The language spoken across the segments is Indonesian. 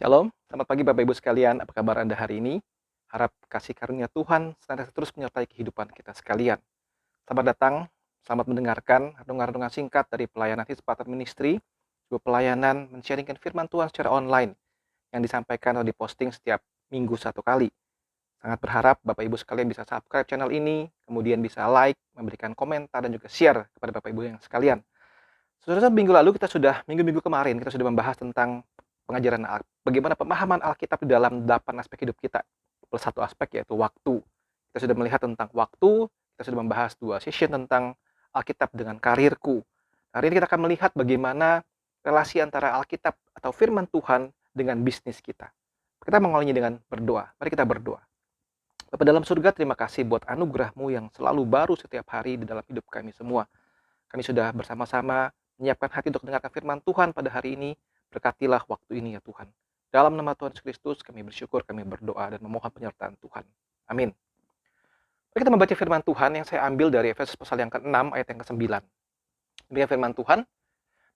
Shalom, selamat pagi Bapak Ibu sekalian. Apa kabar Anda hari ini? Harap kasih karunia Tuhan senantiasa terus menyertai kehidupan kita sekalian. Selamat datang, selamat mendengarkan renungan-renungan singkat dari pelayanan Hizbut Ministry, sebuah pelayanan men-sharingkan firman Tuhan secara online yang disampaikan atau diposting setiap minggu satu kali. Sangat berharap Bapak Ibu sekalian bisa subscribe channel ini, kemudian bisa like, memberikan komentar, dan juga share kepada Bapak Ibu yang sekalian. Saudara, minggu lalu minggu kemarin kita sudah membahas tentang pengajaran bagaimana pemahaman Alkitab di dalam 8 aspek hidup kita. Plus satu aspek yaitu waktu. Kita sudah melihat tentang waktu, kita sudah membahas 2 session tentang Alkitab dengan karirku. Hari ini kita akan melihat bagaimana relasi antara Alkitab atau firman Tuhan dengan bisnis kita. Kita mengawalinya dengan berdoa. Mari kita berdoa. Bapa dalam surga, terima kasih buat anugerah-Mu yang selalu baru setiap hari di dalam hidup kami semua. Kami sudah bersama-sama menyiapkan hati untuk mendengarkan firman Tuhan pada hari ini. Berkatilah waktu ini ya Tuhan. Dalam nama Tuhan Yesus Kristus kami bersyukur, kami berdoa dan memohon penyertaan Tuhan. Amin. Mari kita membaca firman Tuhan yang saya ambil dari Efesus pasal yang ke-6 ayat yang ke-9. Demikian firman Tuhan.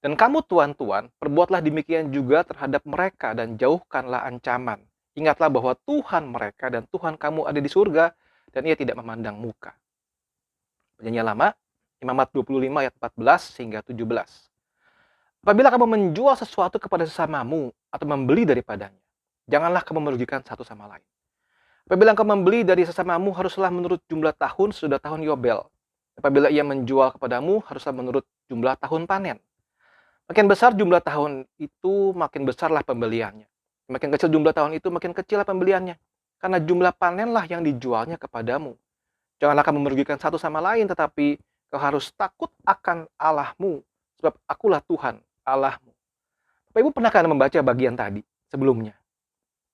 Dan kamu tuan-tuan, perbuatlah demikian juga terhadap mereka dan jauhkanlah ancaman. Ingatlah bahwa Tuhan mereka dan Tuhan kamu ada di surga dan ia tidak memandang muka. Perjanjian Lama, Imamat 25 ayat 14 hingga 17. Apabila kamu menjual sesuatu kepada sesamamu atau membeli daripadanya, janganlah kamu merugikan satu sama lain. Apabila kamu membeli dari sesamamu, haruslah menurut jumlah tahun sesudah tahun Yobel. Apabila ia menjual kepadamu, haruslah menurut jumlah tahun panen. Makin besar jumlah tahun itu, makin besarlah pembeliannya. Makin kecil jumlah tahun itu, makin kecillah pembeliannya. Karena jumlah panenlah yang dijualnya kepadamu. Janganlah kamu merugikan satu sama lain, tetapi kau harus takut akan Allahmu, sebab akulah Tuhan Allahmu. Bapak Ibu pernahkah membaca bagian tadi sebelumnya?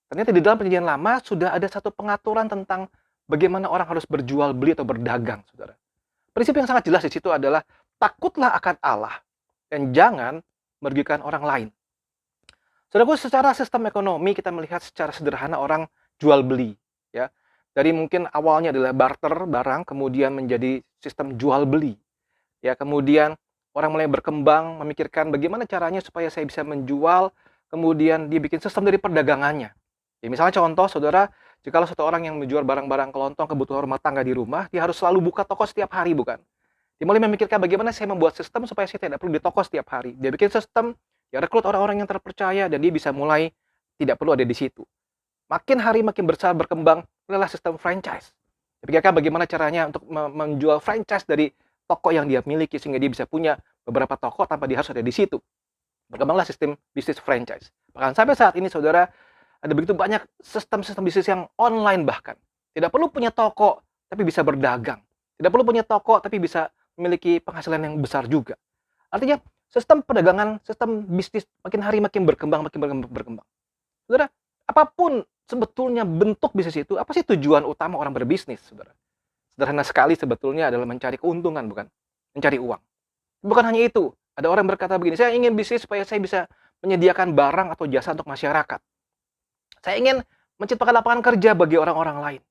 Ternyata di dalam Perjanjian Lama sudah ada satu pengaturan tentang bagaimana orang harus berjual beli atau berdagang, saudara. Prinsip yang sangat jelas di situ adalah takutlah akan Allah dan jangan merugikan orang lain. Saudaraku, secara sistem ekonomi kita melihat secara sederhana orang jual beli, ya. Dari mungkin awalnya adalah barter barang, kemudian menjadi sistem jual beli. Ya, kemudian orang mulai berkembang memikirkan bagaimana caranya supaya saya bisa menjual, kemudian dia bikin sistem dari perdagangannya. Ya, misalnya contoh, saudara, jika satu orang yang menjual barang-barang kelontong kebutuhan rumah tangga di rumah, dia harus selalu buka toko setiap hari, bukan? Dia mulai memikirkan bagaimana saya membuat sistem supaya saya tidak perlu di toko setiap hari. Dia bikin sistem, dia rekrut orang-orang yang terpercaya, dan dia bisa mulai tidak perlu ada di situ. Makin hari makin besar berkembang, adalah sistem franchise. Dipikirkan bagaimana caranya untuk menjual franchise dari toko yang dia miliki sehingga dia bisa punya beberapa toko tanpa dia harus ada di situ. Berkembanglah sistem bisnis franchise. Bahkan sampai saat ini, saudara, ada begitu banyak sistem-sistem bisnis yang online bahkan. Tidak perlu punya toko, tapi bisa berdagang. Tidak perlu punya toko, tapi bisa memiliki penghasilan yang besar juga. Artinya, sistem perdagangan, sistem bisnis makin hari makin berkembang. Saudara, apapun sebetulnya bentuk bisnis itu, apa sih tujuan utama orang berbisnis, saudara? Sederhana sekali sebetulnya adalah mencari keuntungan, bukan? Mencari uang. Bukan hanya itu. Ada orang berkata begini, saya ingin bisnis supaya saya bisa menyediakan barang atau jasa untuk masyarakat. Saya ingin menciptakan lapangan kerja bagi orang-orang lain.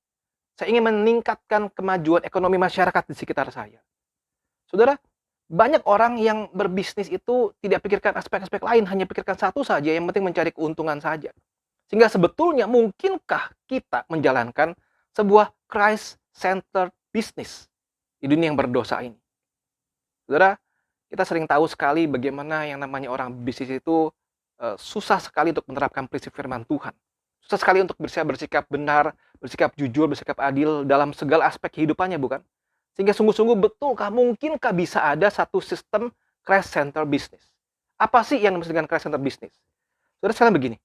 Saya ingin meningkatkan kemajuan ekonomi masyarakat di sekitar saya. Saudara, banyak orang yang berbisnis itu tidak pikirkan aspek-aspek lain, hanya pikirkan satu saja, yang penting mencari keuntungan saja. Sehingga sebetulnya mungkinkah kita menjalankan sebuah Christ-centered business di dunia yang berdosa ini? Saudara, kita sering tahu sekali bagaimana yang namanya orang bisnis itu susah sekali untuk menerapkan prinsip firman Tuhan. Susah sekali untuk bersikap benar, bersikap jujur, bersikap adil dalam segala aspek kehidupannya, bukan? Sehingga sungguh-sungguh betulkah, mungkinkah bisa ada satu sistem Christ-centered business? Apa sih yang dimaksud dengan Christ-centered business? Saudara sekalian begini,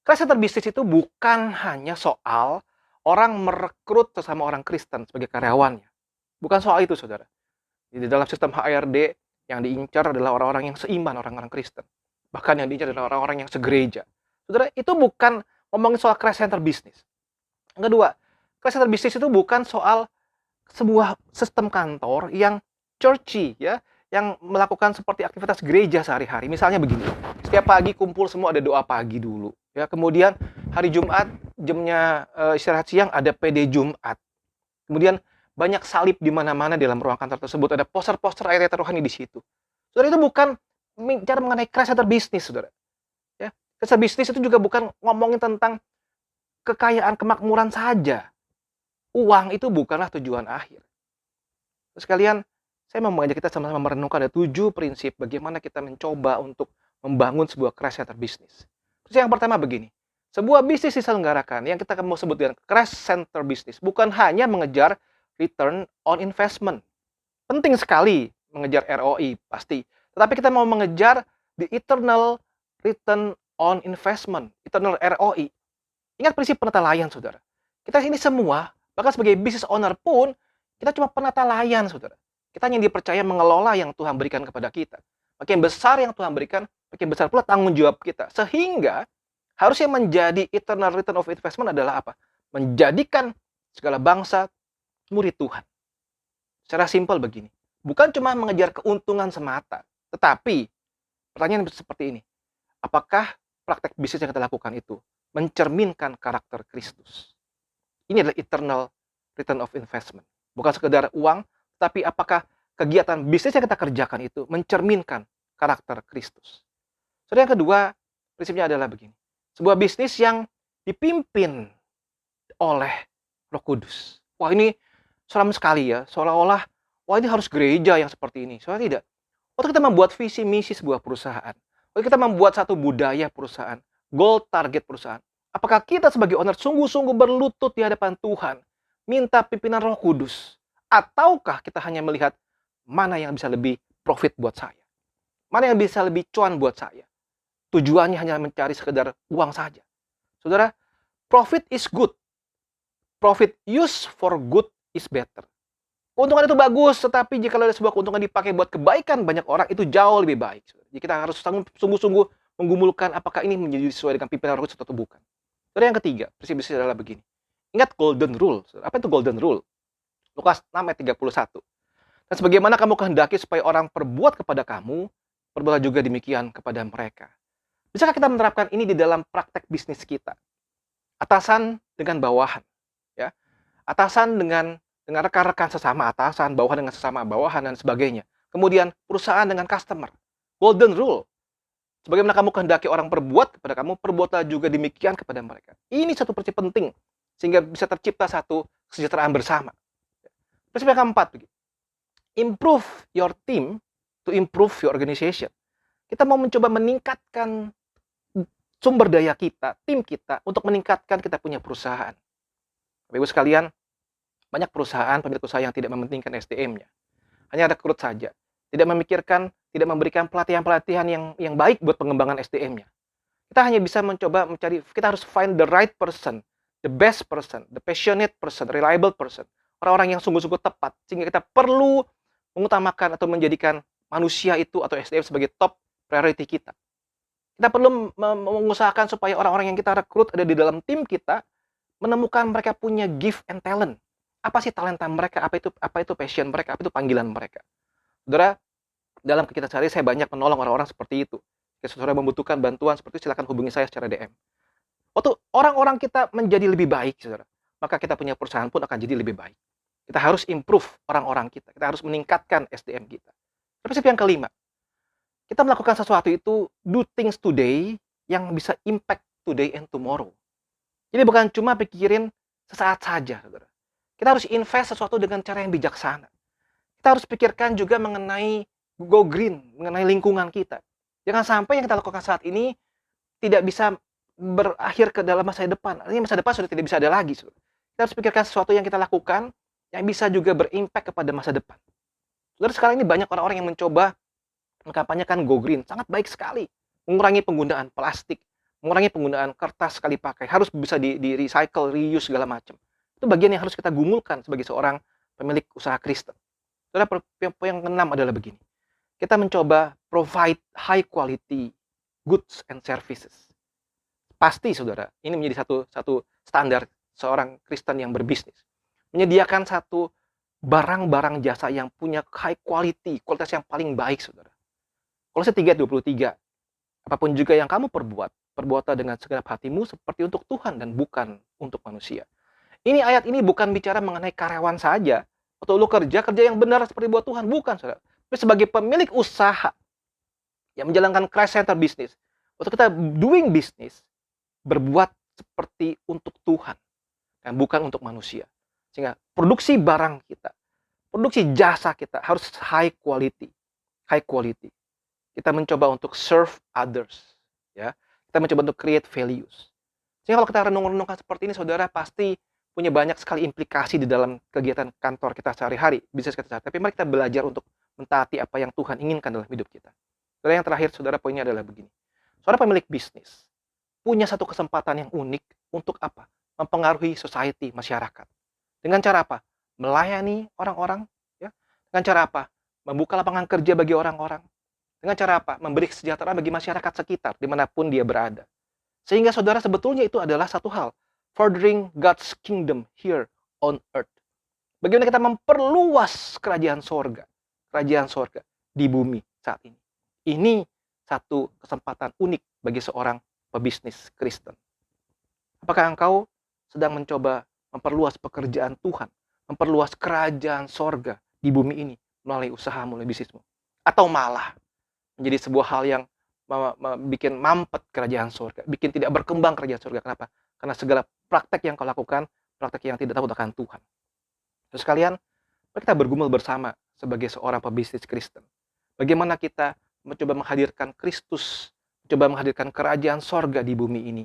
Christ-centered business itu bukan hanya soal orang merekrut sesama orang Kristen sebagai karyawannya. Bukan soal itu, saudara. Di dalam sistem HRD, yang diincar adalah orang-orang yang seiman, orang-orang Kristen. Bahkan yang diincar adalah orang-orang yang segereja. Saudara, itu bukan ngomongin soal Christ-centered business. Yang kedua, Christ-centered business itu bukan soal sebuah sistem kantor yang churchy, ya, yang melakukan seperti aktivitas gereja sehari-hari. Misalnya begini, setiap pagi kumpul semua ada doa pagi dulu. Ya, kemudian hari Jumat jamnya istirahat siang ada PD Jumat. Kemudian banyak salib di mana-mana dalam ruang kantor tersebut, ada poster-poster ayat-ayat rohani di situ. Saudara, itu bukan bicara mengenai Christ-centered business, saudara. Ya, Kisah bisnis itu juga bukan ngomongin tentang kekayaan, kemakmuran saja. Uang itu bukanlah tujuan akhir. Terus sekalian, saya mau mengajak kita sama-sama merenungkan ada 7 prinsip bagaimana kita mencoba untuk membangun sebuah crash center bisnis. Terus yang pertama begini, sebuah bisnis diselenggarakan yang kita mau sebut dengan crash center bisnis bukan hanya mengejar return on investment. Penting sekali mengejar ROI, pasti. Tetapi kita mau mengejar the eternal return on investment, eternal ROI. Ingat prinsip penata layan, saudara. Kita ini semua, bahkan sebagai business owner pun, kita cuma penata layan, saudara. Kita hanya dipercaya mengelola yang Tuhan berikan kepada kita. Makin besar yang Tuhan berikan, makin besar pula tanggung jawab kita. Sehingga, harusnya menjadi eternal return of investment adalah apa? Menjadikan segala bangsa murid Tuhan. Secara simpel begini. Bukan cuma mengejar keuntungan semata. Tetapi, pertanyaan seperti ini. Apakah praktek bisnis yang kita lakukan itu mencerminkan karakter Kristus? Ini adalah eternal return of investment. Bukan sekedar uang, tapi apakah kegiatan bisnis yang kita kerjakan itu mencerminkan karakter Kristus? Yang kedua, prinsipnya adalah begini. Sebuah bisnis yang dipimpin oleh Roh Kudus. Wah, ini seram sekali ya. Seolah-olah, wah ini harus gereja yang seperti ini. Soalnya tidak. Waktu kita membuat visi misi sebuah perusahaan, waktu kita membuat satu budaya perusahaan, goal target perusahaan, apakah kita sebagai owner sungguh-sungguh berlutut di hadapan Tuhan, minta pimpinan Roh Kudus, ataukah kita hanya melihat mana yang bisa lebih profit buat saya, mana yang bisa lebih cuan buat saya, tujuannya hanya mencari sekedar uang saja. Saudara, profit is good, profit used for good is better. Keuntungan itu bagus, tetapi jika ada sebuah keuntungan dipakai buat kebaikan banyak orang, itu jauh lebih baik. Jadi kita harus sungguh-sungguh menggumulkan apakah ini menjadi sesuai dengan pimpinan Roh Kudus atau bukan. Terus yang ketiga, prinsip bisnis adalah begini. Ingat golden rule. Apa itu golden rule? Lukas 6 ayat 31. Dan sebagaimana kamu kehendaki supaya orang perbuat kepada kamu, perbuatlah juga demikian kepada mereka. Bisakah kita menerapkan ini di dalam praktek bisnis kita? Atasan dengan bawahan, ya. Atasan dengan rekan-rekan sesama atasan, bawahan dengan sesama bawahan, dan sebagainya. Kemudian perusahaan dengan customer. Golden rule. Sebagaimana kamu kehendaki orang perbuat kepada kamu, perbuatlah juga demikian kepada mereka. Ini satu prinsip penting, sehingga bisa tercipta satu kesejahteraan bersama. Prinsip yang keempat, improve your team to improve your organization. Kita mau mencoba meningkatkan sumber daya kita, tim kita, untuk meningkatkan kita punya perusahaan. Bapak Ibu sekalian, banyak perusahaan, pemilik usaha yang tidak mementingkan SDM-nya. Hanya rekrut saja. Tidak memikirkan, tidak memberikan pelatihan-pelatihan yang baik buat pengembangan SDM-nya. Kita hanya bisa mencoba mencari, kita harus find the right person, the best person, the passionate person, reliable person. Orang-orang yang sungguh-sungguh tepat. Sehingga kita perlu mengutamakan atau menjadikan manusia itu atau SDM sebagai top priority kita. Kita perlu mengusahakan supaya orang-orang yang kita rekrut ada di dalam tim kita, menemukan mereka punya gift and talent. Apa sih talenta mereka? Apa itu passion mereka? Apa itu panggilan mereka? Saudara, dalam kegiatan sehari saya banyak menolong orang-orang seperti itu. Jika saudara membutuhkan bantuan seperti itu, silakan hubungi saya secara DM. Waktu orang-orang kita menjadi lebih baik, saudara, maka kita punya perusahaan pun akan jadi lebih baik. Kita harus improve orang-orang kita. Kita harus meningkatkan SDM kita. Prinsip yang kelima, kita melakukan sesuatu itu do things today yang bisa impact today and tomorrow. Jadi bukan cuma pikirin sesaat saja, saudara. Kita harus invest sesuatu dengan cara yang bijaksana. Kita harus pikirkan juga mengenai go green, mengenai lingkungan kita. Jangan sampai yang kita lakukan saat ini tidak bisa berakhir ke dalam masa depan. Artinya masa depan sudah tidak bisa ada lagi. Saudara. Kita harus pikirkan sesuatu yang kita lakukan yang bisa juga berimpact kepada masa depan. Saudara, sekarang ini banyak orang-orang yang mencoba mengkampanyekan go green. Sangat baik sekali. Mengurangi penggunaan plastik, mengurangi penggunaan kertas sekali pakai. Harus bisa di-recycle, reuse, segala macam. Itu bagian yang harus kita gumulkan sebagai seorang pemilik usaha Kristen. Saudara, yang keenam adalah begini. Kita mencoba provide high quality goods and services. Pasti, saudara, ini menjadi satu standar seorang Kristen yang berbisnis. Menyediakan satu barang-barang jasa yang punya high quality, kualitas yang paling baik, saudara. Kolose 3:23. Apapun juga yang kamu perbuatlah dengan segenap hatimu seperti untuk Tuhan dan bukan untuk manusia. Ini ayat ini bukan bicara mengenai karyawan saja. Atau lu kerja yang benar seperti buat Tuhan. Bukan, saudara. Tapi sebagai pemilik usaha yang menjalankan crash center bisnis, Waktu kita doing business, berbuat seperti untuk Tuhan dan bukan untuk manusia. Sehingga produksi barang kita, produksi jasa kita harus high quality. High quality. Kita mencoba untuk serve others, ya. Kita mencoba untuk create values. Sehingga kalau kita renung-renungkan seperti ini, saudara pasti punya banyak sekali implikasi di dalam kegiatan kantor kita sehari-hari, bisnis kita sehari-hari. Tapi mari kita belajar untuk mentaati apa yang Tuhan inginkan dalam hidup kita. Saudara, yang terakhir, saudara, poinnya adalah begini. Saudara pemilik bisnis, punya satu kesempatan yang unik untuk apa? Mempengaruhi society, masyarakat. Dengan cara apa? Melayani orang-orang, ya. Dengan cara apa? Membuka lapangan kerja bagi orang-orang. Dengan cara apa? Memberi kesejahteraan bagi masyarakat sekitar, dimanapun dia berada. Sehingga saudara sebetulnya itu adalah satu hal, furthering God's kingdom here on earth. Bagaimana kita memperluas kerajaan sorga di bumi saat ini. Ini satu kesempatan unik bagi seorang pebisnis Kristen. Apakah engkau sedang mencoba memperluas pekerjaan Tuhan, memperluas kerajaan sorga di bumi ini melalui usaha, melalui bisnismu? Atau malah menjadi sebuah hal yang bikin mampet kerajaan surga, bikin tidak berkembang kerajaan surga. Kenapa? Karena segala praktek yang kau lakukan, praktek yang tidak takut akan Tuhan. Terus sekalian, mari kita bergumul bersama sebagai seorang pebisnis Kristen. Bagaimana kita mencoba menghadirkan Kristus, mencoba menghadirkan kerajaan sorga di bumi ini.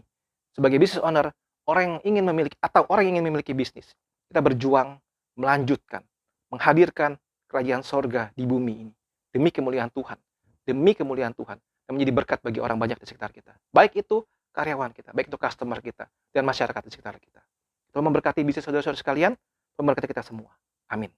Sebagai business owner, orang yang ingin memiliki bisnis, kita berjuang melanjutkan, menghadirkan kerajaan sorga di bumi ini demi kemuliaan Tuhan. Demi kemuliaan Tuhan, dan menjadi berkat bagi orang banyak di sekitar kita. Baik itu karyawan kita, baik itu customer kita, dan masyarakat di sekitar kita. Tuhan memberkati bisnis saudara-saudara sekalian, memberkati kita semua. Amin.